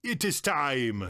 It is time.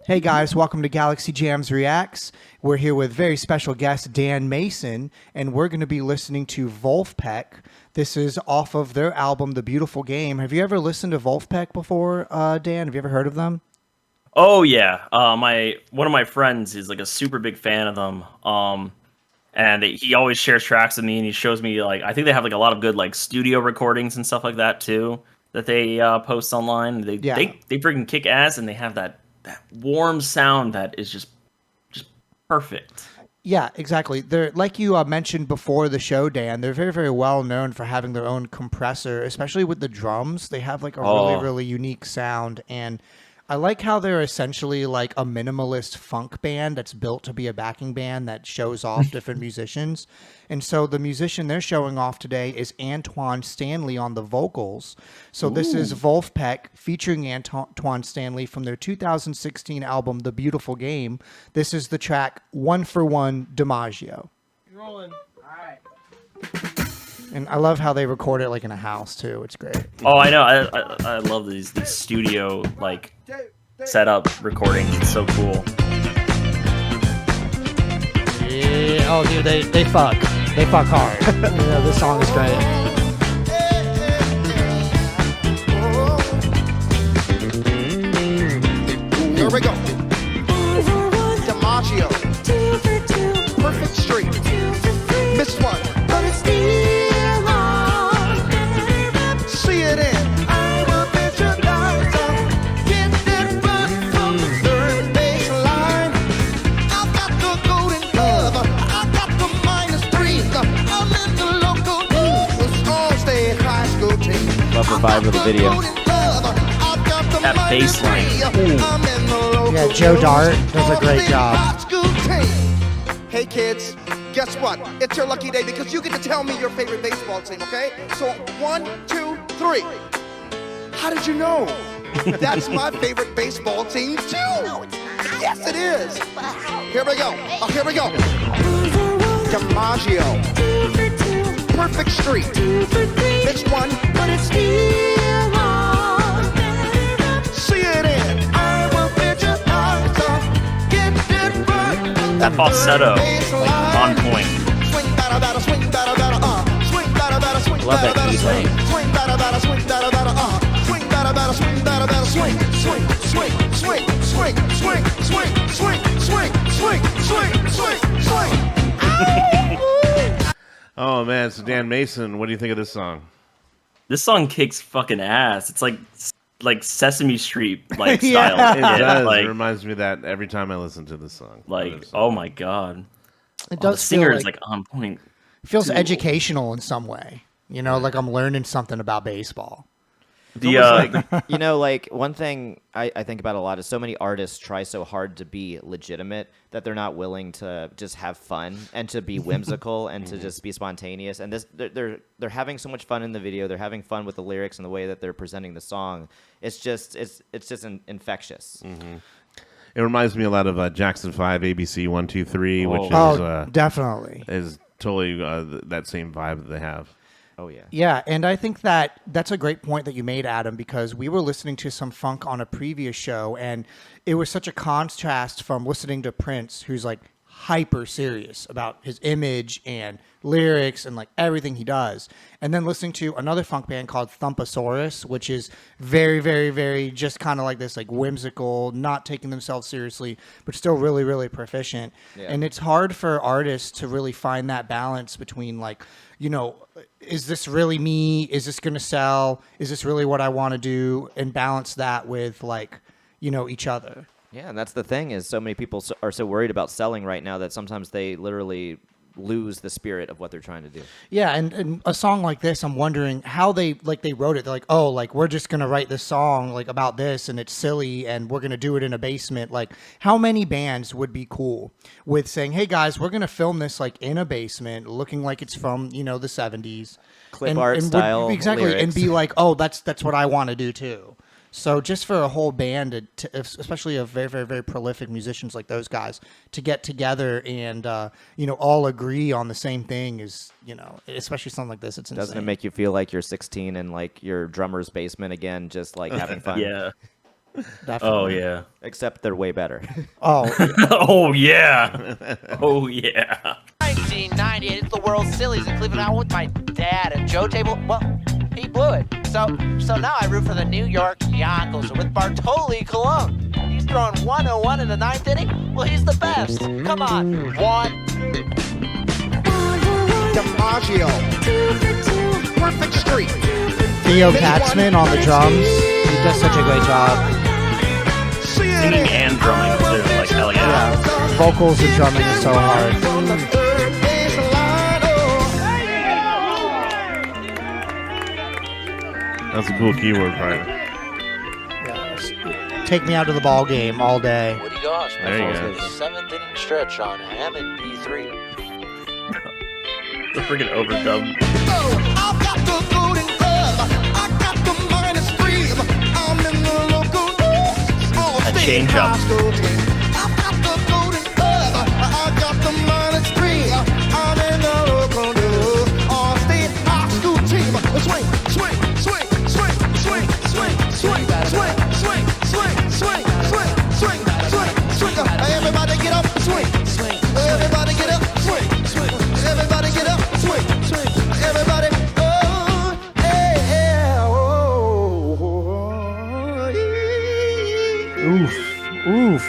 Hey guys, welcome to Galaxy Jams Reacts. We're here with very special guest Dan Mason, and we're going to be listening to Vulfpeck. This is off of their album, The Beautiful Game. Have you ever listened to Vulfpeck before, Dan? Have you ever heard of them? Oh yeah, one of my friends is like a super big fan of them. And he always shares tracks with me, and he shows me I think they have like a lot of good like studio recordings and stuff like that too that they post online. They freaking kick ass, and they have that warm sound that is just perfect. Yeah, exactly. They're like you mentioned before the show, Dan. They're very, very well known for having their own compressor, especially with the drums. They have like a really, really unique sound, and I like how they're essentially like a minimalist funk band that's built to be a backing band that shows off different musicians. And so the musician they're showing off today is Antwaun Stanley on the vocals. So this is Vulfpeck featuring Antwaun Stanley from their 2016 album, The Beautiful Game. This is the track 1 for 1 Dimaggio. You're rolling. All right. And I love how they record it like in a house too. It's great. Oh, I know. I love these studio like setup recordings. It's so cool. Yeah. Oh, dude, they fuck. They fuck hard. Yeah, this song is great. Here we go. Dimaggio. Perfect street. Missed one. But it's still on. See it in. I will bet your dollars on. Get that butt from the third baseline. I've got the golden glove. I've got the -3. I'm in the local news. All-state high school team. Love the vibe of the video. That bass line. Yeah, Joe Dart does a great job. Hey kids, guess what? It's your lucky day because you get to tell me your favorite baseball team, okay? So 1, 2, 3. How did you know? That's my favorite baseball team too. No, it's not. Yes, it is. Here we go. Oh, here we go. Dimaggio. Perfect street. Mixed one, but it's still on. See it in. I will bet your eyes on. Get it right. That falsetto, on point. Swing, batter, batter, swing, batter, batter, swing, batter, batter, swing, Love that batter, key batter, lane. swing, batter, batter, swing, batter, batter, swing, batter, batter, swing, batter, batter, swing, swing, swing, swing, swing, swing, swing, swing, swing, swing, swing, swing, swing. Oh man, so Dan Mason, what do you think of this song? This song kicks fucking ass. It's like Sesame Street like Yeah. style. It does. Like, It reminds me of that every time I listen to this song. oh my god. It The does singer feel is like, like on point. feels educational in some way. You know, like I'm learning something about baseball. You know, like one thing I think about a lot is so many artists try so hard to be legitimate that they're not willing to just have fun and to be whimsical and to just be spontaneous. And this, they're having so much fun in the video. They're having fun with the lyrics and the way that they're presenting the song. It's just infectious. Mm-hmm. It reminds me a lot of Jackson 5, ABC 1, 2, 3, which Definitely. is totally that same vibe that they have. Oh yeah. Yeah, and I think that's a great point that you made, Adam, because we were listening to some funk on a previous show, and it was such a contrast from listening to Prince, who's like hyper serious about his image and lyrics and like everything he does, and then listening to another funk band called Thumpasaurus, which is very, very, very just kind of like this like whimsical, not taking themselves seriously, but still really, really proficient. Yeah. And it's hard for artists to really find that balance between like, you know, is this really me? Is this going to sell? Is this really what I want to do? And balance that with like, you know, each other. Yeah, and that's the thing is so many people are so worried about selling right now that sometimes they literally lose the spirit of what they're trying to do. Yeah, and a song like this, I'm wondering how they wrote it. They're like, oh, like we're just gonna write this song like about this, and it's silly, and we're gonna do it in a basement. Like, how many bands would be cool with saying, hey guys, we're gonna film this like in a basement, looking like it's from the 70s, Clip art style, exactly, lyrics. and be like, oh, that's what I want to do too. So just for a whole band, especially of very, very, very prolific musicians like those guys, to get together and, all agree on the same thing is, especially something like this, it's insane. Doesn't it make you feel like you're 16 in like your drummer's basement again, just like having fun? Yeah. Definitely. Oh yeah. Except they're way better. Oh, Oh yeah. Oh yeah. 1998, it's the World Sillies in Cleveland. I went with my dad at Joe Table. Well, he blew it. So now I root for the New York Yankees with Bartoli Colon. He's throwing 101 in the ninth inning. Well, he's the best. Come on, one. Dimaggio. Perfect streak. Theo Katzman on the drums. He does such a great job. Singing and drumming too. Like hell yeah. Yeah, vocals and drumming is so hard. On the third base line, oh. That's a cool keyboard part. Take me out to the ball game all day. Woody Gosh, There you go. seventh inning stretch on Hammond B3. The freaking overdub. Oh, I've got the golden glove. I got the minus three. I'm in the local That change up. I've got the golden glove. I got the minus three. I'm in the local All-State high school team. Swing, swing, swing, swing, swing, swing, swing, swing, swing, swing, swing, swing, swing, swing, swing. Everybody get up, swing, swing. Everybody get up, swing, swing. Everybody get up, swing, swing. Everybody, oh, hey, hey, oh, yeah. Oof. Oof.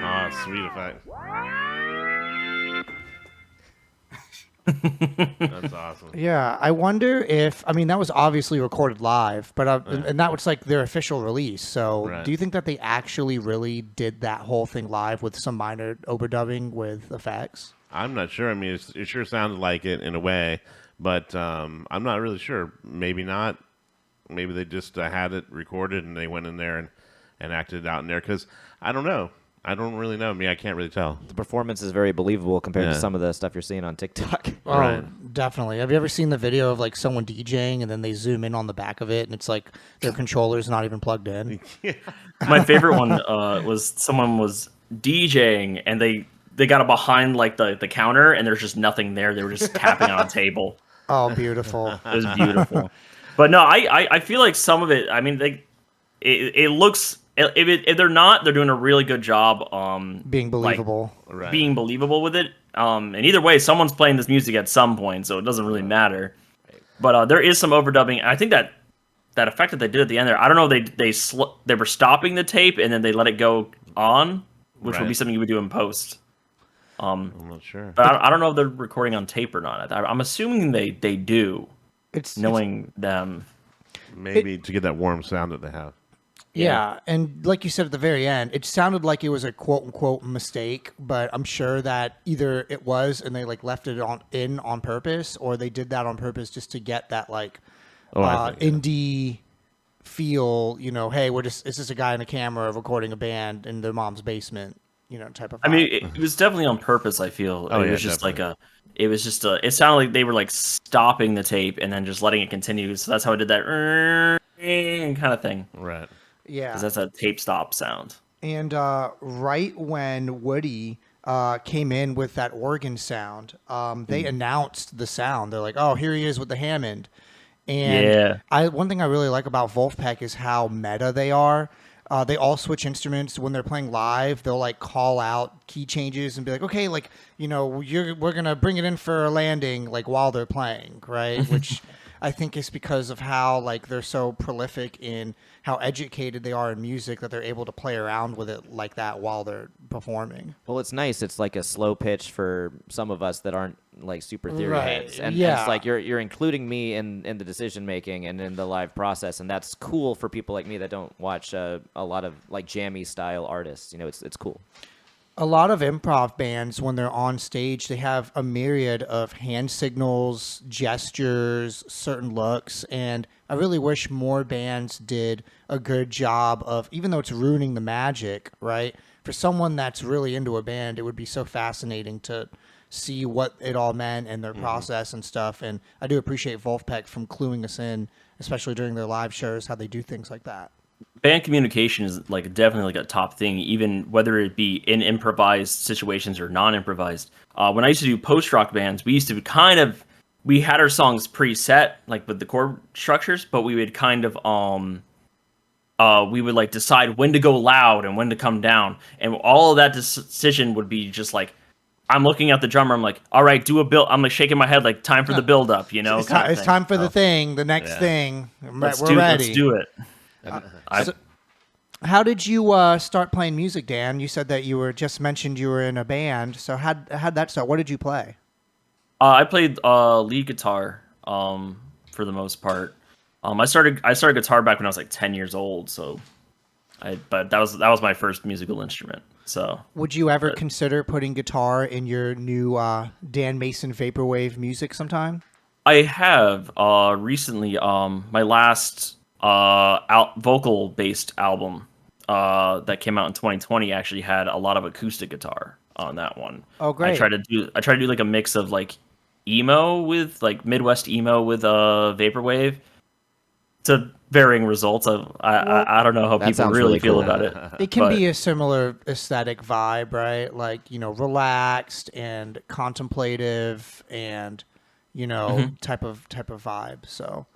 Oh, sweet effect. That's awesome. Yeah, I wonder if that was obviously recorded live, but and that was like their official release. So, Right. do you think that they actually really did that whole thing live with some minor overdubbing with effects? I'm not sure. I mean, it sure sounded like it in a way, but I'm not really sure. Maybe not. Maybe they just had it recorded and they went in there and acted it out in there. Because I don't know. I don't really know. I mean, I can't really tell. The performance is very believable compared Yeah. to some of the stuff you're seeing on TikTok. Oh, Right. definitely. Have you ever seen the video of like someone DJing and then they zoom in on the back of it and it's like their controller's not even plugged in? My favorite one was someone was DJing and they got it behind like the counter and there's just nothing there. They were just tapping on a table. Oh, beautiful. It was beautiful. But no, I feel like some of it. I mean, it looks. If they're not, they're doing a really good job. Being believable. Right. Being believable with it. And either way, someone's playing this music at some point, so it doesn't really matter. But there is some overdubbing. I think that effect that they did at the end there. I don't know. They were stopping the tape and then they let it go on, which would be Right. something you would do in post. I'm not sure. But I don't know if they're recording on tape or not. I'm assuming they do, It's knowing them. Maybe to get that warm sound that they have. Yeah, and like you said at the very end, it sounded like it was a quote unquote mistake, but I'm sure that either it was and they like left it on purpose, or they did that on purpose just to get that like I think, indie feel. Hey, this is a guy in a camera recording a band in their mom's basement. Type of. I mean, vibe. it was definitely on purpose. I feel Oh, it yeah, was just definitely. it sounded like they were like stopping the tape and then just letting it continue. So that's how I did that kind of thing. Right. Yeah, Because that's a tape stop sound. and right when Woody came in with that organ sound, they announced the sound. They're like, "Oh, here he is with the Hammond." And Yeah. one thing I really like about Vulfpeck is how meta they are. They all switch instruments when they're playing live. They'll like call out key changes and be like, "Okay, like we're gonna bring it in for a landing," like while they're playing, right? Which I think is because of how like they're so prolific in how educated they are in music that they're able to play around with it like that while they're performing. Well, it's nice. It's like a slow pitch for some of us that aren't like super theory Right, heads, and yeah. it's like you're including me in the decision making and in the live process, and that's cool for people like me that don't watch a lot of like jammy style artists. It's cool. A lot of improv bands, when they're on stage, they have a myriad of hand signals, gestures, certain looks, and I really wish more bands did a good job of, even though it's ruining the magic, right? For someone that's really into a band, it would be so fascinating to see what it all meant and their process and stuff. And I do appreciate Vulfpeck from cluing us in, especially during their live shows, how they do things like that. Band communication is like definitely like a top thing, even whether it be in improvised situations or non-improvised. When I used to do post-rock bands, we used to we had our songs preset, like with the chord structures, but we would kind of we would like decide when to go loud and when to come down, and all of that decision would be just like, I'm looking at the drummer, I'm like, all right, do a build. I'm like shaking my head like, time for the build up, you know? It's time for the thing, the next thing. We're ready. Let's do it. So how did you start playing music, Dan? You said that you were just mentioned you were in a band. So how'd that start? What did you play? I played lead guitar for the most part. I started guitar back when I was like 10 years old. But that was my first musical instrument. So would you ever consider putting guitar in your new Dan Mason Vaporwave music sometime? I have recently. My last vocal based album that came out in 2020 actually had a lot of acoustic guitar on that one. Oh, great. I try to do like a mix of like emo with like Midwest emo with vaporwave to varying results. I don't know how people sounds really really feel cool. about it. It can be a similar aesthetic vibe, right? Like, relaxed and contemplative and, type of vibe. So